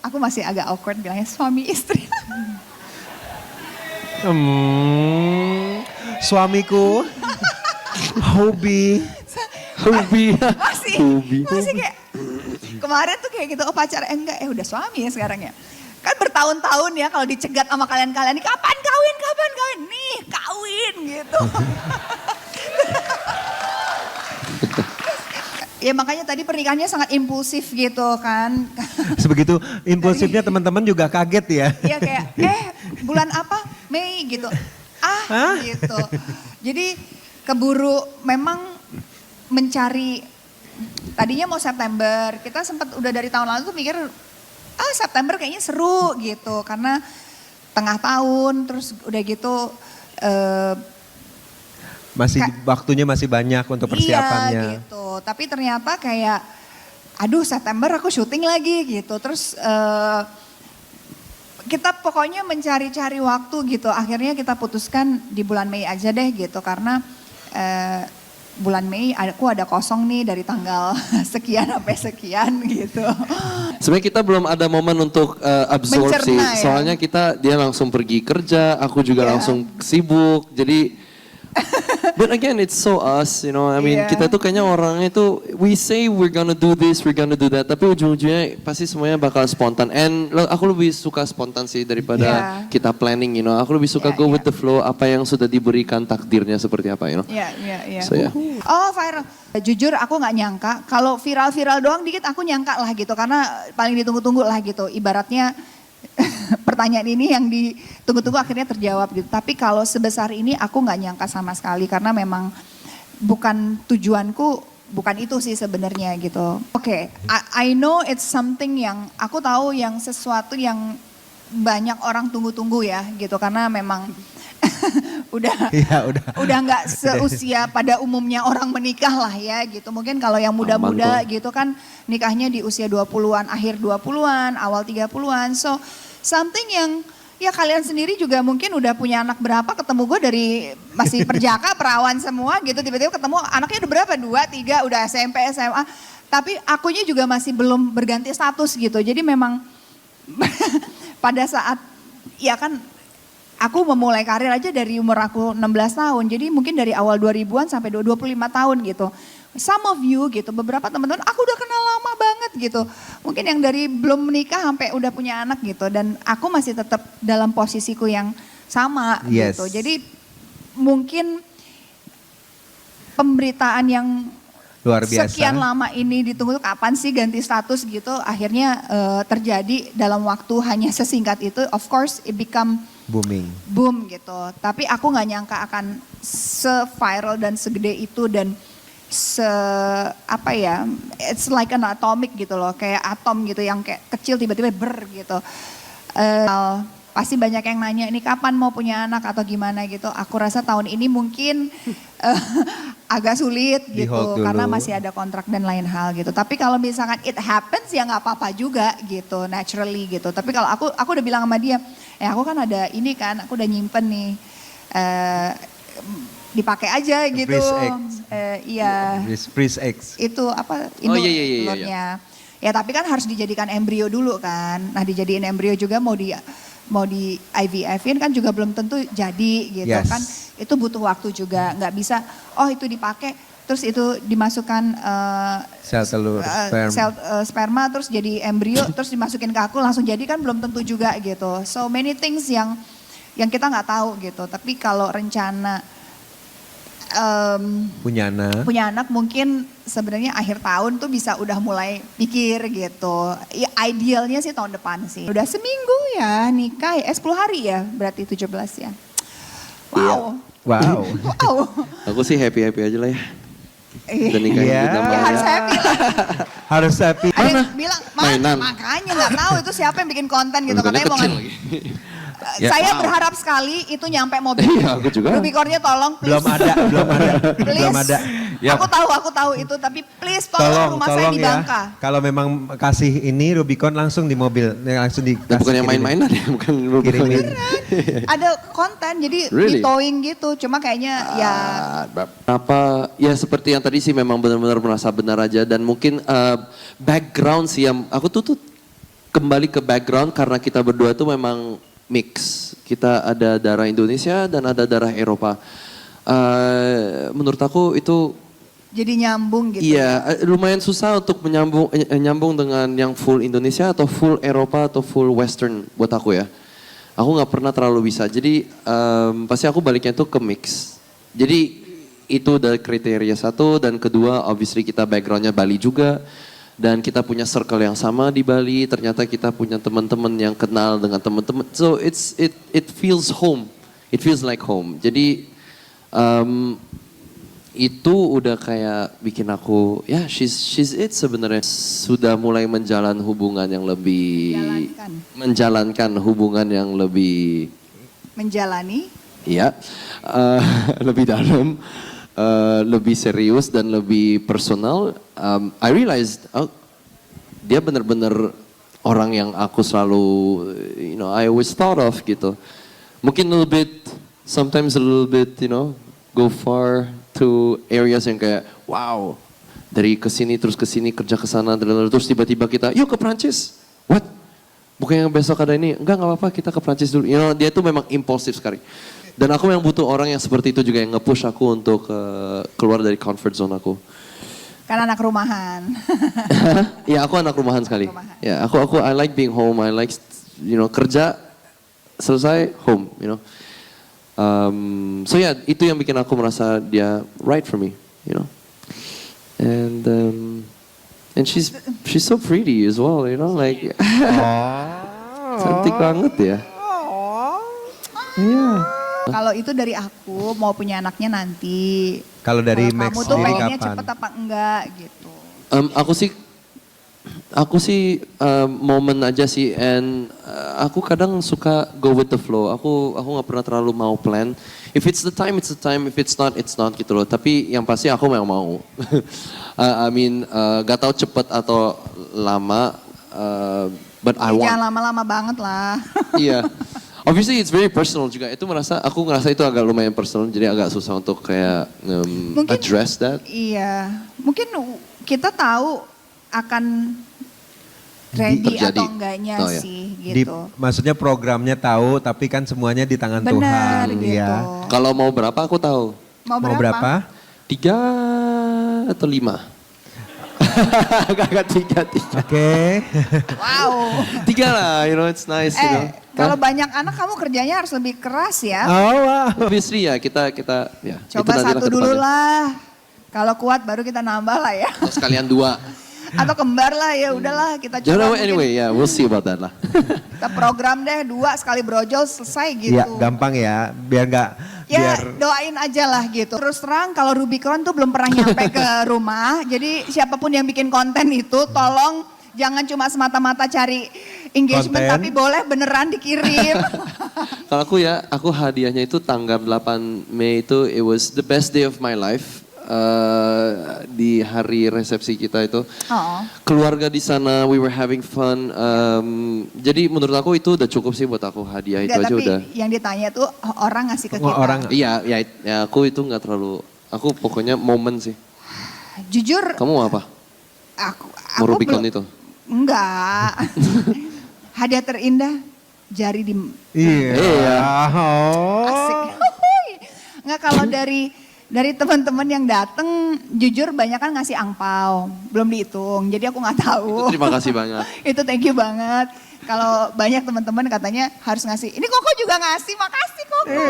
aku masih agak awkward bilangnya suami istri. Suamiku, hobi. Masih kayak kemarin tuh kayak gitu, oh pacar enggak, udah suami ya sekarang ya. Kan bertahun-tahun ya kalau dicegat sama kalian-kalian, kapan kawin, nih kawin gitu. Ya makanya tadi pernikahannya sangat impulsif gitu kan. Sebegitu impulsifnya teman-teman juga kaget ya. Iya kayak, bulan apa? Mei gitu. Gitu. Jadi keburu memang mencari, tadinya mau September, kita sempat udah dari tahun lalu tuh mikir, September kayaknya seru gitu. Karena tengah tahun, terus udah gitu. Waktunya masih banyak untuk persiapannya. Iya gitu, tapi ternyata kayak, aduh September aku syuting lagi gitu. Terus kita pokoknya mencari-cari waktu gitu. Akhirnya kita putuskan di bulan Mei aja deh gitu. Karena bulan Mei aku ada kosong nih dari tanggal sekian sampai sekian gitu. Sebenarnya kita belum ada momen untuk absorb sih. Mencerna, ya? Soalnya dia langsung pergi kerja, aku juga langsung sibuk. Jadi but again, it's so us, you know. I mean, kita tuh kayaknya orangnya tuh, we say we're gonna do this, we're gonna do that, tapi ujung-ujungnya pasti semuanya bakal spontan. And aku lebih suka spontan sih daripada kita planning, you know. Aku lebih suka go with the flow, apa yang sudah diberikan takdirnya seperti apa, you know. Iya. So, yeah. Oh viral, jujur aku nggak nyangka. Kalau viral doang dikit aku nyangka lah gitu, karena paling ditunggu-tunggu lah gitu. Ibaratnya pertanyaan ini yang ditunggu-tunggu akhirnya terjawab gitu. Tapi kalau sebesar ini aku nggak nyangka sama sekali, karena memang bukan tujuanku, bukan itu sih sebenarnya gitu. Oke, I know it's something yang aku tahu, yang sesuatu yang banyak orang tunggu-tunggu ya gitu, karena memang udah nggak seusia pada umumnya orang menikah lah ya gitu. Mungkin kalau yang muda-muda gitu kan nikahnya di usia 20-an, akhir 20-an, awal 30-an. So something yang ya kalian sendiri juga mungkin udah punya anak berapa, ketemu gue dari masih perjaka, perawan semua gitu, tiba-tiba ketemu anaknya udah berapa, 2, 3, udah SMP, SMA. Tapi akunya juga masih belum berganti status gitu. Jadi memang pada saat, ya kan aku memulai karir aja dari umur aku 16 tahun. Jadi mungkin dari awal 2000-an sampai 25 tahun gitu. Some of you gitu, beberapa teman-teman aku udah kenal lama banget gitu. Mungkin yang dari belum menikah sampai udah punya anak gitu. Dan aku masih tetap dalam posisiku yang sama gitu. Jadi mungkin pemberitaan yang luar biasa. Sekian lama ini ditunggu kapan sih ganti status gitu, akhirnya terjadi dalam waktu hanya sesingkat itu. Of course it become boom gitu. Tapi aku nggak nyangka akan se-viral dan segede itu, dan it's like an atomic gitu loh, kayak atom gitu yang kayak kecil tiba-tiba gitu. Pasti banyak yang nanya ini kapan mau punya anak atau gimana gitu. Aku rasa tahun ini mungkin agak sulit gitu, karena masih ada kontrak dan lain hal gitu. Tapi kalau misalkan it happens ya nggak apa-apa juga gitu, naturally gitu. Tapi kalau aku udah bilang sama dia, aku kan ada ini kan, aku udah nyimpen nih, dipakai aja gitu. Freeze eggs. Itu apa? Iya. Ya tapi kan harus dijadikan embrio dulu kan. Nah dijadiin embrio juga mau di IVF-in kan juga belum tentu jadi gitu kan. Itu butuh waktu juga, nggak bisa itu dipakai terus itu dimasukkan sel telur sperma terus jadi embrio terus dimasukin ke aku langsung jadi, kan belum tentu juga gitu. So many things yang kita nggak tahu gitu. Tapi kalau rencana punya anak mungkin sebenarnya akhir tahun tuh bisa udah mulai pikir gitu. Ya idealnya sih tahun depan sih. Udah seminggu ya nikah, 10 hari ya berarti 17 ya. Wow. Aku sih happy aja lah ya. Dan nikahin kita Ya harus happy lah. Harus happy. Ada yang bilang, makanya nggak tahu itu siapa yang bikin konten gitu. Katanya mau saya berharap sekali itu nyampe mobil. Iya, aku juga. Rubiconnya tolong please. Belum ada. Ya. Aku tahu itu, tapi please tolong rumah saya di Bangka. Kalau memang kasih ini Rubicon langsung di mobil, langsung dikasih. Bukan yang main-mainan ya, bukan Rubicon. Ada konten jadi di towing gitu, cuma kayaknya ya. Ya seperti yang tadi sih memang benar-benar merasa benar aja, dan mungkin background sih yang aku tuh kembali ke background karena kita berdua itu memang mix. Kita ada darah Indonesia dan ada darah Eropa. Menurut aku itu Jadi nyambung gitu. iya lumayan susah untuk nyambung dengan yang full Indonesia atau full Eropa atau full Western buat aku ya. Aku nggak pernah terlalu bisa. Jadi pasti aku baliknya tuh ke mix. Jadi itu udah kriteria satu dan kedua obviously kita backgroundnya Bali juga. Dan kita punya circle yang sama di Bali, ternyata kita punya teman-teman yang kenal dengan teman-teman. So it feels home, it feels like home. Jadi itu udah kayak bikin aku, ya she's it sebenarnya. Sudah mulai menjalankan hubungan yang lebih, menjalankan hubungan yang lebih, menjalani. ya lebih dalam. Lebih serius dan lebih personal. I realized dia benar-benar orang yang aku selalu, I always thought of gitu. Mungkin a little bit, sometimes a little bit, go far to areas yang kayak, wow, dari kesini terus kesini kerja ke sana, terus tiba-tiba kita, yuk ke Prancis. What? Bukannya besok ada ini? Enggak apa-apa, kita ke Prancis dulu. Dia tuh memang impulsif sekali. Dan aku yang butuh orang yang seperti itu juga yang nge-push aku untuk keluar dari comfort zone aku. Karena anak rumahan. Ya aku anak rumahan sekali. Ya aku I like being home. I like kerja selesai home. So yeah, itu yang bikin aku merasa dia right for me. And she's so pretty as well. Like cantik banget ya. Iya. Kalau itu dari aku mau punya anaknya nanti. Kalau dari Kalau Max kamu tuh sendiri pengennya kapan? cepet apa enggak gitu. Aku sih momen aja sih, and aku kadang suka go with the flow. Aku nggak pernah terlalu mau plan. If it's the time, it's the time. If it's not gitu loh. Tapi yang pasti aku memang mau. Gak tahu cepet atau lama, but I want. Jangan lama-lama banget lah. Iya. Obviously it's very personal juga. Aku ngerasa itu agak lumayan personal, jadi agak susah untuk kayak address that. Iya, mungkin kita tahu akan ready Terjadi. atau enggaknya Oh, ya. sih gitu. Maksudnya programnya tahu, tapi kan semuanya di tangan Benar Tuhan. gitu. Iya. Kalau mau berapa aku tahu. Mau Mau berapa? 3 atau 5? Agak 3. Oke. Wow. 3 lah, it's nice. Kalau banyak anak kamu kerjanya harus lebih keras ya. Oh wow. Obviously ya kita ya. itu Coba nantilah 1 ke dulu depannya. lah. Kalau kuat baru kita nambah lah ya. Atau sekalian 2. Atau kembar lah ya udahlah kita coba. Jangan mungkin anyway ya, we'll see about that lah. Kita program deh 2 sekali brojol selesai gitu. Iya, gampang ya. Biar nggak Ya doain aja lah gitu. Terus terang kalau Rubicon tuh belum pernah nyampe ke rumah. Jadi siapapun yang bikin konten itu tolong jangan cuma semata-mata cari engagement Konten. tapi boleh beneran dikirim. Kalau aku hadiahnya itu tanggal 8 Mei itu it was the best day of my life. Di hari resepsi kita itu. Oh. Keluarga di sana, we were having fun. Jadi menurut aku itu udah cukup sih buat aku hadiah itu Enggak, aja tapi udah. yang ditanya tuh orang ngasih ke kita. Orang. Iya, ya aku itu nggak terlalu. Aku pokoknya momen sih. Jujur Kamu mau apa? aku Mau Rubicon belum- itu? Enggak. Hadiah terindah jari di Iya. Oh. asik. Enggak kalau dari teman-teman yang datang jujur banyak kan ngasih angpau, belum dihitung. Jadi aku nggak tahu. Itu terima kasih banyak. Itu thank you banget. Kalau banyak teman-teman katanya harus ngasih. Ini Koko juga ngasih, makasih Koko.